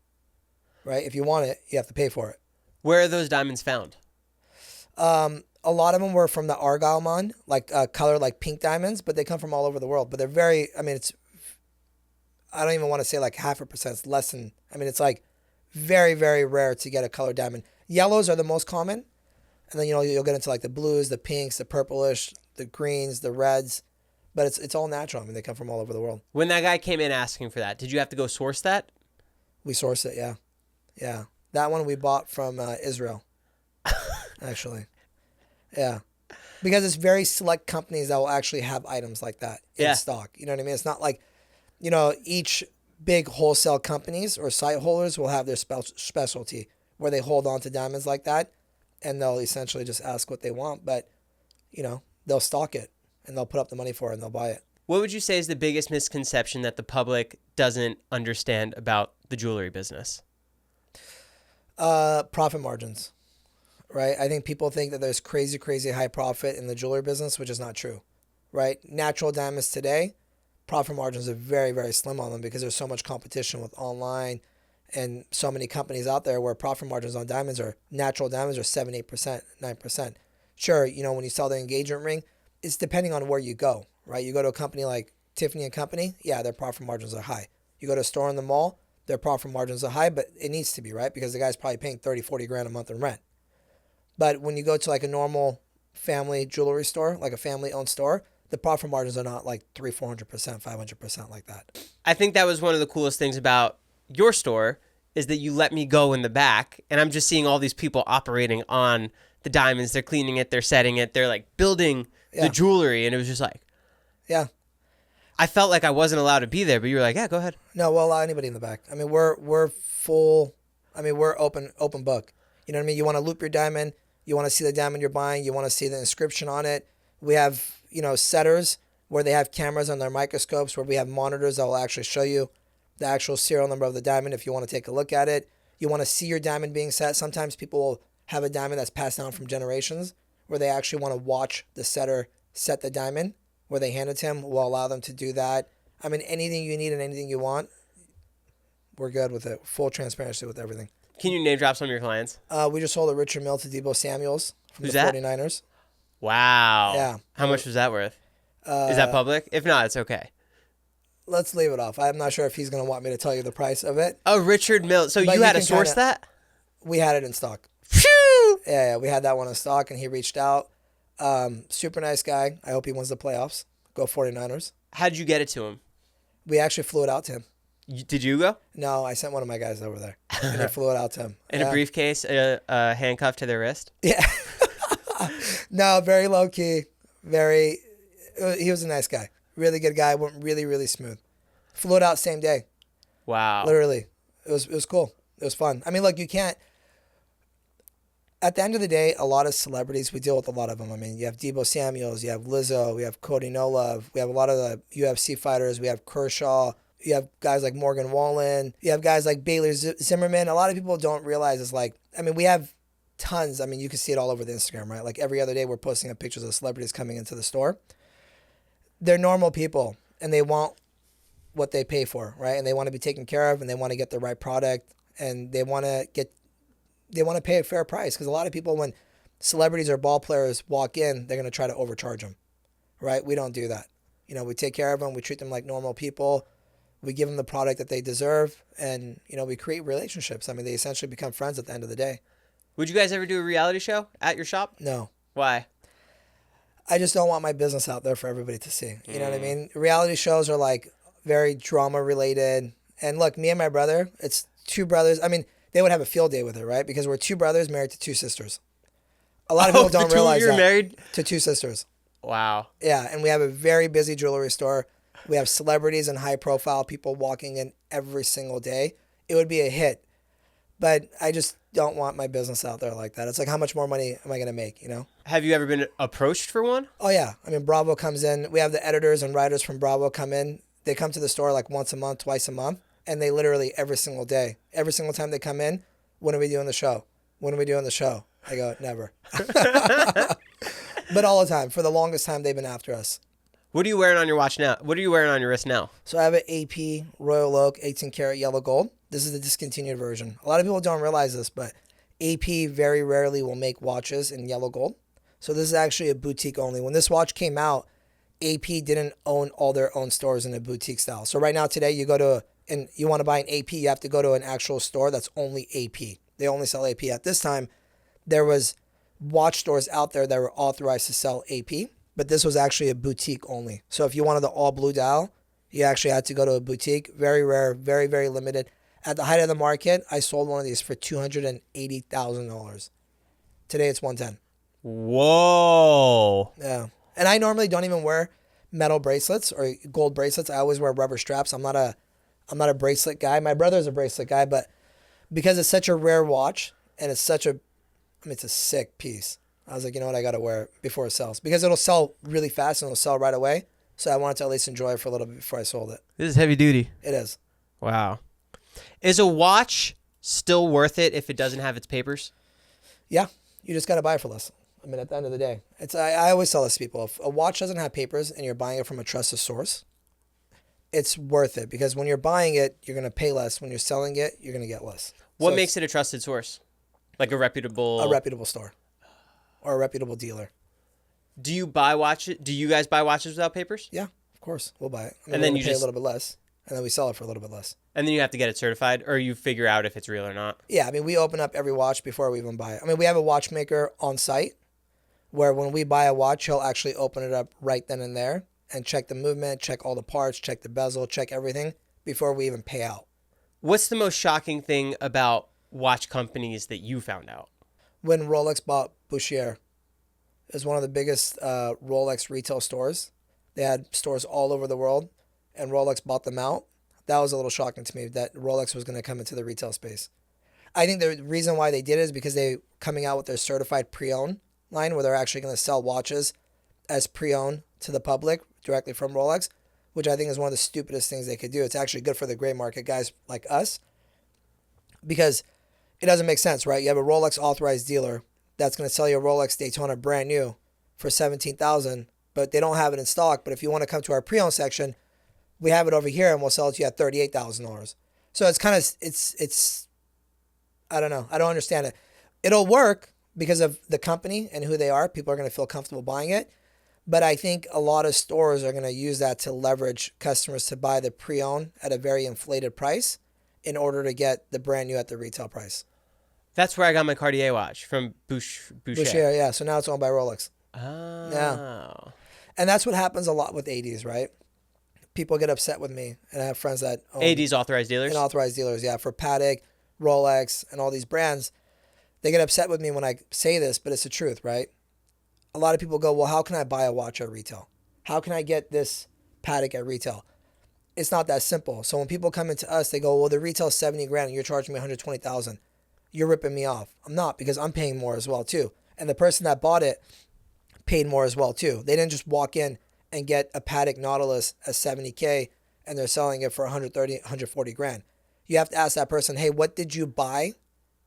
Right? If you want it, you have to pay for it. Where are those diamonds found? A lot of them were from the Argyle mine, like color like pink diamonds, but they come from all over the world. But they're very, I don't even want to say like 0.5%. It's less than, it's like very, very rare to get a colored diamond. Yellows are the most common. And then, you'll get into like the blues, the pinks, the purplish, the greens, the reds. But it's all natural. They come from all over the world. When that guy came in asking for that, did you have to go source that? We source it, yeah. Yeah. That one we bought from Israel, actually. Yeah. Because it's very select companies that will actually have items like that in stock. You know what I mean? It's not like, each big wholesale companies or site holders will have their specialty where they hold on to diamonds like that. And they'll essentially just ask what they want. But, they'll stock it and they'll put up the money for it and they'll buy it. What would you say is the biggest misconception that the public doesn't understand about the jewelry business? Profit margins, right? I think people think that there's crazy, crazy high profit in the jewelry business, which is not true, right? Natural diamonds today, profit margins are very, very slim on them because there's so much competition with online and so many companies out there where profit margins on natural diamonds are 7, 8%, 9%. Sure, when you sell the engagement ring, it's depending on where you go, right? You go to a company like Tiffany & Company, yeah, their profit margins are high. You go to a store in the mall, their profit margins are high, but it needs to be, right? Because the guy's probably paying 30, 40 grand a month in rent. But when you go to like a normal family jewelry store, like a family-owned store, the profit margins are not like 300%, 400%, 500% like that. I think that was one of the coolest things about your store is that you let me go in the back, and I'm just seeing all these people operating on the diamonds. They're cleaning it, they're setting it, they're like building the jewelry, and it was just like, yeah. I felt like I wasn't allowed to be there, but you were like, yeah, go ahead. No, we'll allow anybody in the back. We're full. We're open book. You know what I mean? You want to loop your diamond. You want to see the diamond you're buying. You want to see the inscription on it. We have, setters where they have cameras on their microscopes where we have monitors that will actually show you the actual serial number of the diamond if you want to take a look at it. You want to see your diamond being set. Sometimes people will have a diamond that's passed down from generations where they actually want to watch the setter set the diamond where they hand it to him. We'll allow them to do that. Anything you need and anything you want, we're good with it. Full transparency with everything. Can you name drop some of your clients? We just sold a Richard Mille to Deebo Samuels from Who's the that? 49ers. Wow. Yeah. How much was that worth? Is that public? If not, it's okay. Let's leave it off. I'm not sure if he's going to want me to tell you the price of it. Oh, Richard Mille. So But you you had to can source kinda- that? We had it in stock. Phew! Yeah, we had that one in stock, and he reached out. Super nice guy. I hope he wins the playoffs. Go 49ers. How'd you get it to him? We actually flew it out to him. Did you go? No, I sent one of my guys over there, and he flew it out to him. In a briefcase, a handcuff to their wrist? Yeah. No, very low key. He was a nice guy. Really good guy. Went really, really smooth. Flew it out same day. Wow. Literally. It was cool. It was fun. I mean, look, you can't. At the end of the day, a lot of celebrities, we deal with a lot of them. I mean, you have Debo Samuels, you have Lizzo, we have Cody Nolov, we have a lot of the UFC fighters, we have Kershaw, you have guys like Morgan Wallen, you have guys like Baylor Zimmerman. A lot of people don't realize it's like, I mean, we have tons. I mean, you can see it all over the Instagram, right? Like every other day we're posting up pictures of celebrities coming into the store. They're normal people and they want what they pay for, right? And they want to be taken care of and they want to get the right product and they want to pay a fair price, because a lot of people, when celebrities or ball players walk in, they're going to try to overcharge them, right? We don't do that. You know, we take care of them. We treat them like normal people. We give them the product that they deserve, and, you know, we create relationships. I mean, they essentially become friends at the end of the day. Would you guys ever do a reality show at your shop? No. Why? I just don't want my business out there for everybody to see. You know what I mean? Reality shows are like very drama related. And look, me and my brother, it's two brothers. I mean, they would have a field day with it, right? Because we're two brothers married to two sisters. A lot of people don't realize that. You're married to two sisters. Wow. Yeah, and we have a very busy jewelry store. We have celebrities and high-profile people walking in every single day. It would be a hit. But I just don't want my business out there like that. It's like, how much more money am I going to make, you know? Have you ever been approached for one? Oh, yeah. I mean, Bravo comes in. We have the editors and writers from Bravo come in. They come to the store like once a month, twice a month. And they literally every single day, every single time they come in, when are we doing the show? When are we doing the show? I go, never. But all the time. For the longest time, they've been after us. What are you wearing on your watch now? What are you wearing on your wrist now? So I have an AP Royal Oak 18 karat yellow gold. This is the discontinued version. A lot of people don't realize this, but AP very rarely will make watches in yellow gold. So this is actually a boutique only. When this watch came out, AP didn't own all their own stores in a boutique style. So right now today, you go to and you want to buy an AP, you have to go to an actual store that's only AP. They only sell AP. At this time, there was watch stores out there that were authorized to sell AP, but this was actually a boutique only. So if you wanted the all blue dial, you actually had to go to a boutique. Very rare, very, very limited. At the height of the market, I sold one of these for $280,000. Today it's 110. Whoa. Yeah. And I normally don't even wear metal bracelets or gold bracelets. I always wear rubber straps. I'm not a bracelet guy. My brother's a bracelet guy, but because it's such a rare watch and it's it's a sick piece. I was like, you know what, I got to wear it before it sells, because it'll sell really fast and it'll sell right away. So I wanted to at least enjoy it for a little bit before I sold it. This is heavy duty. It is. Wow. Is a watch still worth it if it doesn't have its papers? Yeah. You just got to buy it for less. I mean, at the end of the day, I always tell this to people, if a watch doesn't have papers and you're buying it from a trusted source, it's worth it, because when you're buying it, you're going to pay less. When you're selling it, you're going to get less. What makes it a trusted source? Like a reputable store or a reputable dealer. Do you buy watches? Do you guys buy watches without papers? Yeah, of course. We'll buy it. And then you pay a little bit less, and then we sell it for a little bit less. And then you have to get it certified, or you figure out if it's real or not? Yeah, I mean, we open up every watch before we even buy it. I mean, we have a watchmaker on site where when we buy a watch, he'll actually open it up right then and there and check the movement, check all the parts, check the bezel, check everything before we even pay out. What's the most shocking thing about watch companies that you found out? When Rolex bought Bouchier, it was one of the biggest Rolex retail stores. They had stores all over the world, and Rolex bought them out. That was a little shocking to me, that Rolex was going to come into the retail space. I think the reason why they did it is because they coming out with their certified pre-owned line, where they're actually going to sell watches as pre-owned to the public directly from Rolex, which I think is one of the stupidest things they could do. It's actually good for the gray market guys like us, because it doesn't make sense, right? You have a Rolex authorized dealer that's going to sell you a Rolex Daytona brand new for $17,000, but they don't have it in stock. But if you want to come to our pre-owned section, we have it over here and we'll sell it to you at $38,000. So it's kind of, it's, I don't know. I don't understand it. It'll work because of the company and who they are. People are going to feel comfortable buying it. But I think a lot of stores are going to use that to leverage customers to buy the pre-owned at a very inflated price in order to get the brand new at the retail price. That's where I got my Cartier watch, from Boucher. Boucher, yeah. So now it's owned by Rolex. Oh. Yeah. And that's what happens a lot with ADs, right? People get upset with me, and I have friends that own ADs, authorized dealers? And authorized dealers, yeah. For Patek, Rolex, and all these brands, they get upset with me when I say this, but it's the truth, right? A lot of people go, well, how can I buy a watch at retail? How can I get this Patek at retail? it's not that simple. So when people come into us, they go, well, the retail's 70 grand and you're charging me 120,000. You're ripping me off. I'm not, because I'm paying more as well too. And the person that bought it paid more as well too. They didn't just walk in and get a Patek Nautilus at 70K and they're selling it for 130, 140 grand. You have to ask that person, hey, what did you buy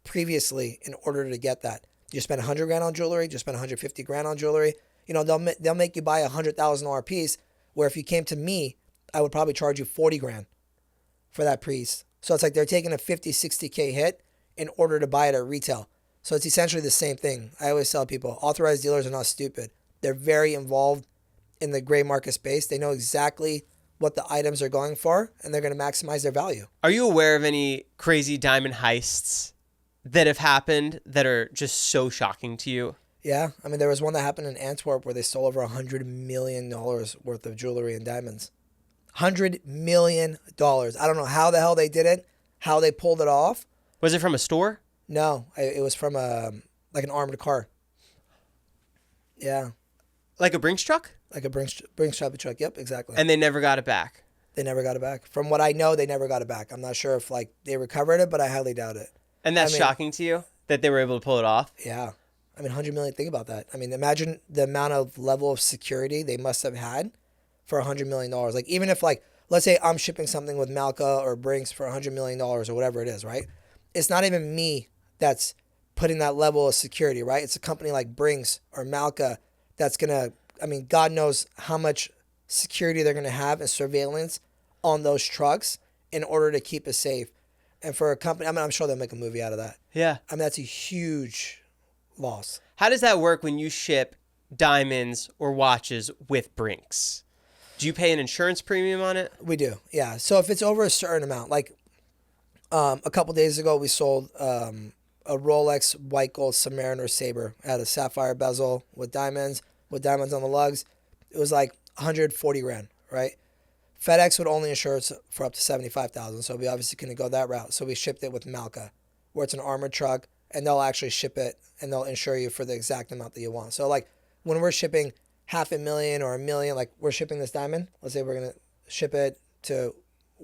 previously in order to get that? Did you spend 100 grand on jewelry? Did you spend 150 grand on jewelry? You know, they'll make you buy a $100,000 piece, where if you came to me, I would probably charge you 40 grand for that piece. So it's like they're taking a 50, 60K hit in order to buy it at retail. So it's essentially the same thing. I always tell people, authorized dealers are not stupid. They're very involved in the gray market space. They know exactly what the items are going for, and they're going to maximize their value. Are you aware of any crazy diamond heists that have happened that are just so shocking to you? Yeah. I mean, there was one that happened in Antwerp where they stole over $100 million worth of jewelry and diamonds. $100 million. I don't know how the hell they did it, how they pulled it off. Was it from a store? No, it was from like an armored car. Yeah. Like a Brinks truck? Like a Brinks truck. Yep, exactly. And they never got it back. They never got it back. From what I know, they never got it back. I'm not sure if like they recovered it, but I highly doubt it. And that's shocking to you that they were able to pull it off? Yeah. I mean, 100 million, think about that. I mean, imagine the amount of level of security they must have had for $100 million. Like, even if, like, let's say I'm shipping something with Malka or Brinks for $100 million or whatever it is, right? It's not even me that's putting that level of security, right? It's a company like Brinks or Malka that's going to, I mean, God knows how much security they're going to have and surveillance on those trucks in order to keep it safe. And for a company, I mean, I'm sure they'll make a movie out of that. Yeah. I mean, that's a huge loss. How does that work when you ship diamonds or watches with Brinks? Do you pay an insurance premium on it? We do, yeah. So if it's over a certain amount, like a couple days ago, we sold a Rolex white gold Submariner Sabre. It had a sapphire bezel with diamonds on the lugs. It was like 140 grand, right? FedEx would only insure it for up to 75,000, so we obviously couldn't go that route. So we shipped it with Malka, where it's an armored truck, and they'll actually ship it, and they'll insure you for the exact amount that you want. So like when we're shipping $500,000 or $1 million, like we're shipping this diamond, let's say we're gonna ship it to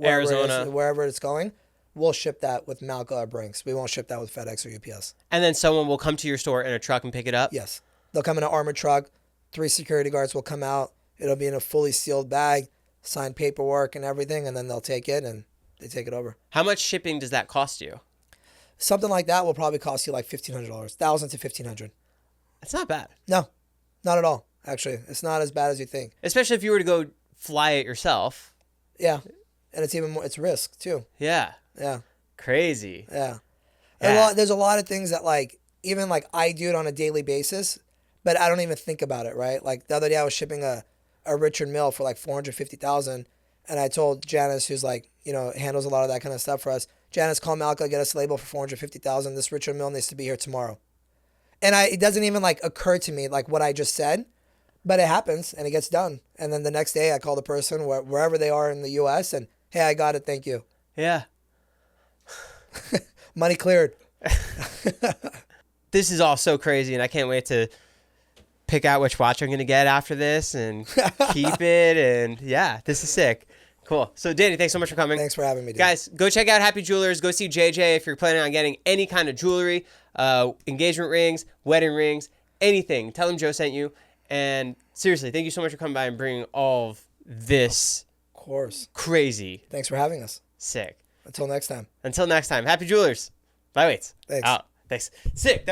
Arizona, wherever it's going, we'll ship that with Malka or Brinks. We won't ship that with FedEx or UPS. And then someone will come to your store in a truck and pick it up? Yes. They'll come in an armored truck. 3 security guards will come out. It'll be in a fully sealed bag, signed paperwork and everything, and then they'll take it and they take it over. How much shipping does that cost you? Something like that will probably cost you like $1,500, $1,000 to $1,500. That's not bad. No, not at all. Actually, it's not as bad as you think. Especially if you were to go fly it yourself. Yeah, and it's even more. It's risk too. Yeah. Yeah. Crazy. Yeah. Yeah. There's a lot of things that like even like I do it on a daily basis, but I don't even think about it. Right. Like the other day I was shipping a Richard Mille for like $450,000, and I told Janice, who's like handles a lot of that kind of stuff for us. Janice, call Malka, get us a label for $450,000. This Richard Mille needs to be here tomorrow. And it doesn't even like occur to me like what I just said, but it happens and it gets done. And then the next day I call the person wherever they are in the U.S. and hey, I got it. Thank you. Yeah. Money cleared. This is all so crazy, and I can't wait to pick out which watch I'm going to get after this and keep it. And yeah, this is sick. Cool. So Danny, thanks so much for coming. Thanks for having me, dude. Guys, go check out Happy Jewelers. Go see JJ if you're planning on getting any kind of jewelry, engagement rings, wedding rings, anything. Tell him Joe sent you. And seriously, thank you so much for coming by and bringing all of this. Of course. Crazy. Thanks for having us. Sick. Until next time. Happy Jewelers. Bye, Waits. Thanks. Out. Thanks. Sick.